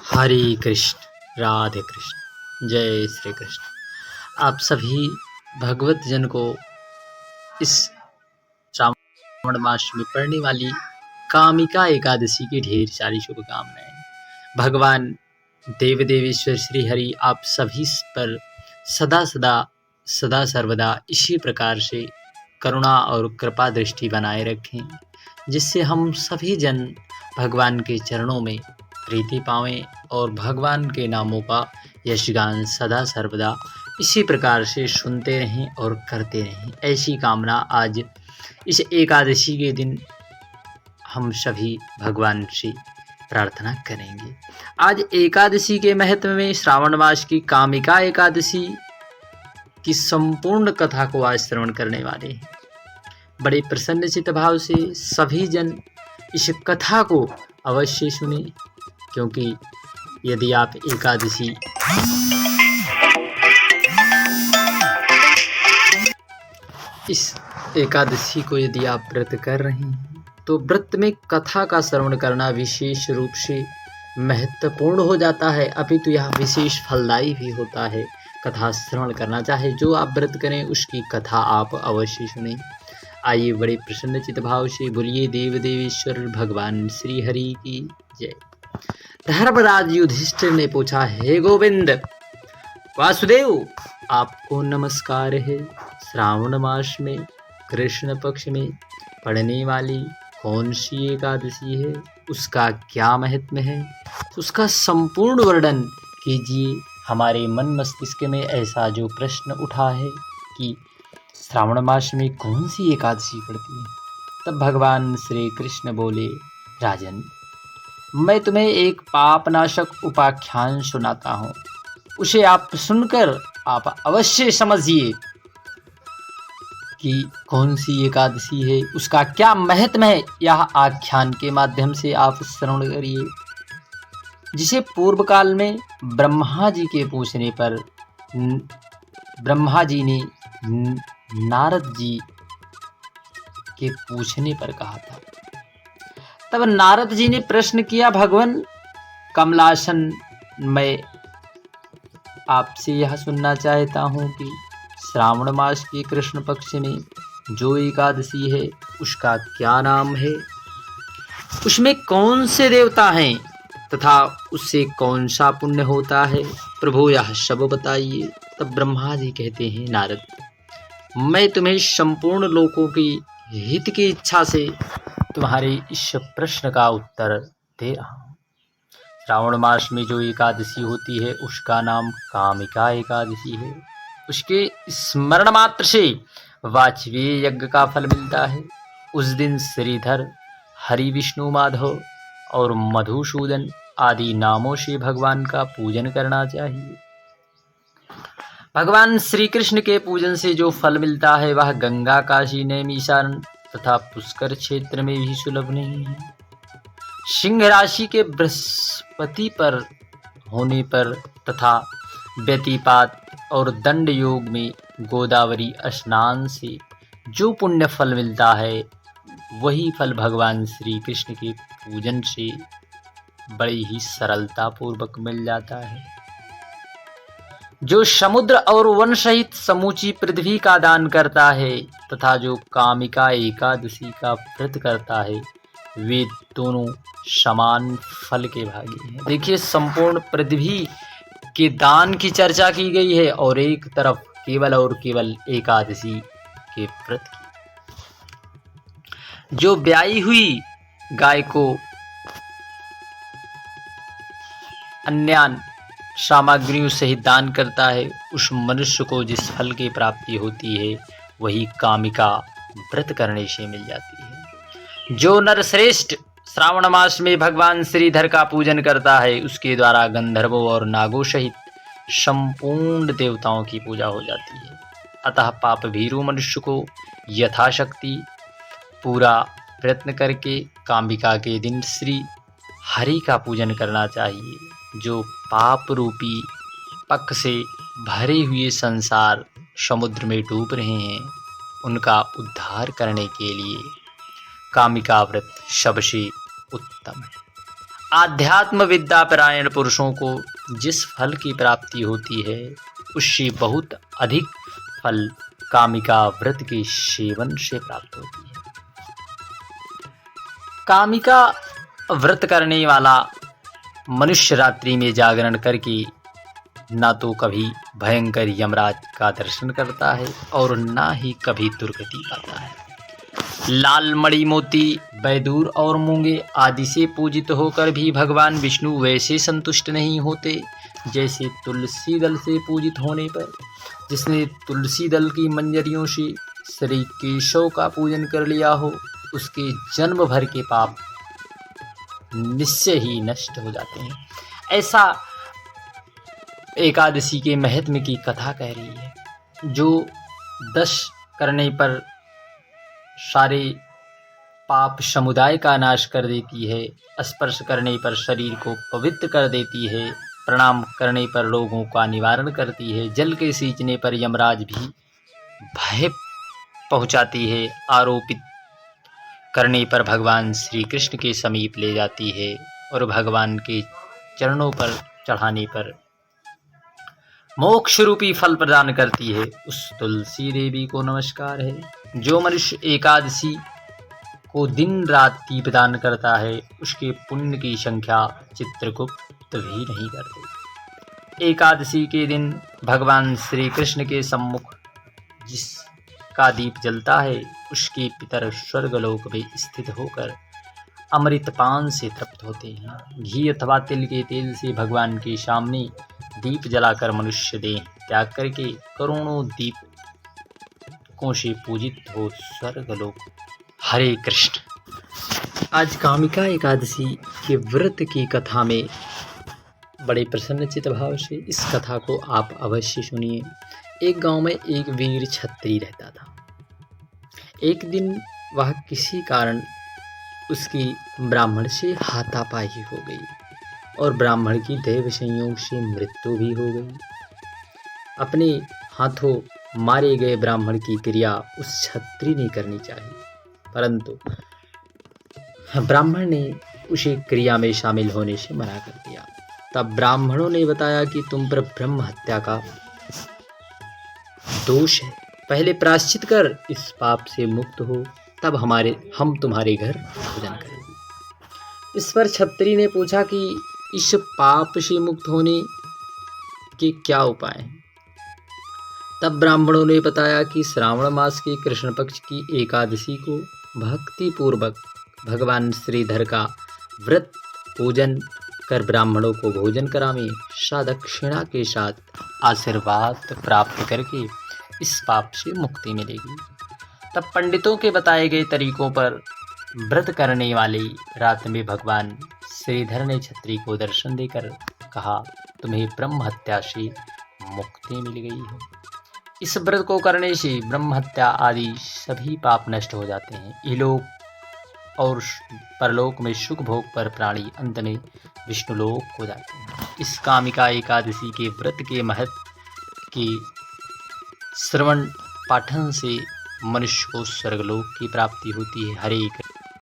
हरे कृष्ण राधे कृष्ण जय श्री कृष्ण। आप सभी भगवत जन को इस श्रावण मास में पड़ने वाली कामिका एकादशी की ढेर सारी शुभकामनाएं। भगवान देव देवेश्वर श्री हरि आप सभी पर सदा सर्वदा इसी प्रकार से करुणा और कृपा दृष्टि बनाए रखें, जिससे हम सभी जन भगवान के चरणों में प्रीति पावें और भगवान के नामों का यशगान सदा सर्वदा इसी प्रकार से सुनते रहें और करते रहें। ऐसी कामना आज इस एकादशी के दिन हम सभी भगवान से प्रार्थना करेंगे। आज एकादशी के महत्व में श्रावण मास की कामिका एकादशी की संपूर्ण कथा को आज श्रवण करने वाले हैं। बड़े प्रसन्नचित भाव से सभी जन इस कथा को अवश्य सुने, क्योंकि यदि आप इस एकादशी को यदि आप व्रत कर रहे हैं तो व्रत में कथा का श्रवण करना विशेष रूप से महत्वपूर्ण हो जाता है, अपितु यह विशेष फलदायी भी होता है। कथा श्रवण करना, चाहे जो आप व्रत करें उसकी कथा आप अवश्य सुनें। आइए बड़े प्रसन्नचित भाव से बोलिए देव देवेश्वर भगवान श्री हरि की जय। धर्मराज युधिष्ठिर ने पूछा, हे गोविंद वासुदेव, आपको नमस्कार है। श्रावण मास में कृष्ण पक्ष में पड़ने वाली कौन सी एकादशी है, उसका क्या महत्व है, उसका संपूर्ण वर्णन कीजिए। हमारे मन मस्तिष्क में ऐसा जो प्रश्न उठा है कि श्रावण मास में कौन सी एकादशी पड़ती है। तब भगवान श्री कृष्ण बोले, राजन, मैं तुम्हें एक पापनाशक उपाख्यान सुनाता हूँ, उसे आप सुनकर आप अवश्य समझिए कि कौन सी एकादशी है, उसका क्या महत्व है। यह आख्यान के माध्यम से आप श्रवण करिए, जिसे पूर्व काल में ब्रह्मा जी के पूछने पर ब्रह्मा जी ने नारद जी के पूछने पर कहा था। तब नारद जी ने प्रश्न किया, भगवान कमलासन, मैं आपसे यह सुनना चाहता हूँ कि श्रावण मास के कृष्ण पक्ष में जो एकादशी है उसका क्या नाम है, उसमें कौन से देवता हैं तथा उससे कौन सा पुण्य होता है, प्रभु यह सब बताइए। तब ब्रह्मा जी कहते हैं, नारद, मैं तुम्हें संपूर्ण लोकों की हित की इच्छा से तुम्हारे इस प्रश्न का उत्तर दे रहा हूँ। श्रावण मास में जो एकादशी होती है उसका नाम कामिका एकादशी है। उसके स्मरण मात्र से वाजपेयी यज्ञ का फल मिलता है। उस दिन श्रीधर, हरि, विष्णु, माधव और मधुसूदन आदि नामों से भगवान का पूजन करना चाहिए। भगवान श्री कृष्ण के पूजन से जो फल मिलता है वह गंगा, काशी, नैमिषारण्य तथा पुष्कर क्षेत्र में भी सुलभ नहीं है। सिंह राशि के बृहस्पति पर होने पर तथा व्यतिपात और दंड योग में गोदावरी स्नान से जो पुण्य फल मिलता है वही फल भगवान श्री कृष्ण के पूजन से बड़ी ही सरलता पूर्वक मिल जाता है। जो समुद्र और वन सहित समूची पृथ्वी का दान करता है तथा जो कामिका एकादशी का व्रत करता है, वे दोनों समान फल के भागी हैं। देखिए, संपूर्ण पृथ्वी के दान की चर्चा की गई है और एक तरफ केवल और केवल एकादशी के व्रत की। जो ब्याई हुई गाय को अन्य सामग्रियों सहित दान करता है, उस मनुष्य को जिस फल की प्राप्ति होती है वही कामिका व्रत करने से मिल जाती है। जो नरश्रेष्ठ श्रावण मास में भगवान श्रीधर का पूजन करता है उसके द्वारा गंधर्वों और नागों सहित संपूर्ण देवताओं की पूजा हो जाती है। अतः पाप भीरू मनुष्य को यथाशक्ति पूरा प्रयत्न करके कामिका के दिन श्री हरि का पूजन करना चाहिए, जो पाप रूपी पक से भरे हुए संसार समुद्र में डूब रहे हैं उनका उद्धार करने के लिए कामिका व्रत सबसे उत्तम है। आध्यात्म विद्या परायण पुरुषों को जिस फल की प्राप्ति होती है उससे बहुत अधिक फल कामिका व्रत के सेवन से प्राप्त होती है। कामिका व्रत करने वाला मनुष्य रात्रि में जागरण करके ना तो कभी भयंकर यमराज का दर्शन करता है और ना ही कभी दुर्गति पाता है। लाल मणि मोती बैदूर और मूंगे आदि से पूजित होकर भी भगवान विष्णु वैसे संतुष्ट नहीं होते जैसे तुलसी दल से पूजित होने पर। जिसने तुलसी दल की मंजरियों से श्री केशव का पूजन कर लिया हो उसके जन्म भर के पाप निश्चय ही नष्ट हो जाते हैं। ऐसा एकादशी के महत्व की कथा कह रही है। जो 10 करने पर सारे पाप समुदाय का नाश कर देती है, स्पर्श करने पर शरीर को पवित्र कर देती है, प्रणाम करने पर लोगों का निवारण करती है, जल के सींचने पर यमराज भी भय पहुंचाती है, आरोपित करने पर भगवान श्री कृष्ण के समीप ले जाती है और भगवान के चरणों पर चढ़ाने पर मोक्ष रूपी फल प्रदान करती है, उस तुलसी देवी को नमस्कार है। जो मनुष्य एकादशी को दिन रात दीपदान करता है उसके पुण्य की संख्या चित्रगुप्त भी नहीं करते। एकादशी के दिन भगवान श्री कृष्ण के सम्मुख जिसका दीप जलता है उसके पितर स्वर्गलोक में स्थित होकर अमृतपान से तृप्त होते हैं। घी अथवा तिल के तेल से भगवान के सामने दीप जलाकर मनुष्य देह त्याग करके करोड़ों दीपों से पूजित हो स्वर्गलोक। हरे कृष्ण। आज कामिका एकादशी के व्रत की कथा में बड़े प्रसन्नचित भाव से इस कथा को आप अवश्य सुनिए। एक गांव में एक वीर क्षत्रिय रहता था। एक दिन वह किसी कारण उसकी ब्राह्मण से हाथापाई हो गई और ब्राह्मण की दैव संयोग से मृत्यु भी हो गई। अपने हाथों मारे गए ब्राह्मण की क्रिया उस क्षत्रिय ने करनी चाहिए, परंतु ब्राह्मण ने उसे क्रिया में शामिल होने से मना कर दिया। तब ब्राह्मणों ने बताया कि तुम पर ब्रह्म हत्या का दोष है, पहले प्रायश्चित कर इस पाप से मुक्त हो, तब हम तुम्हारे घर भोजन करेंगे। इस पर क्षत्रिय ने पूछा कि इस पाप से मुक्त होने के क्या उपाय हैं? तब ब्राह्मणों ने बताया कि श्रावण मास के कृष्ण पक्ष की एकादशी को भक्ति पूर्वक भगवान श्रीधर का व्रत पूजन कर ब्राह्मणों को भोजन करावें, सादक्षिणा के साथ आशीर्वाद प्राप्त करके इस पाप से मुक्ति मिलेगी। तब पंडितों के बताए गए तरीकों पर व्रत करने वाली रात में भगवान श्रीधर ने क्षत्रिय को दर्शन देकर कहा, तुम्हें ब्रह्म हत्या से मुक्ति मिल गई है। इस व्रत को करने से ब्रह्म हत्या आदि सभी पाप नष्ट हो जाते हैं। इहलोक और परलोक में सुख भोग पर प्राणी अंत में विष्णुलोक हो जाते हैं। इस कामिका एकादशी के व्रत के महत्व की श्रवण पाठन से मनुष्य को स्वर्गलोक की प्राप्ति होती है। हरे कृष्ण।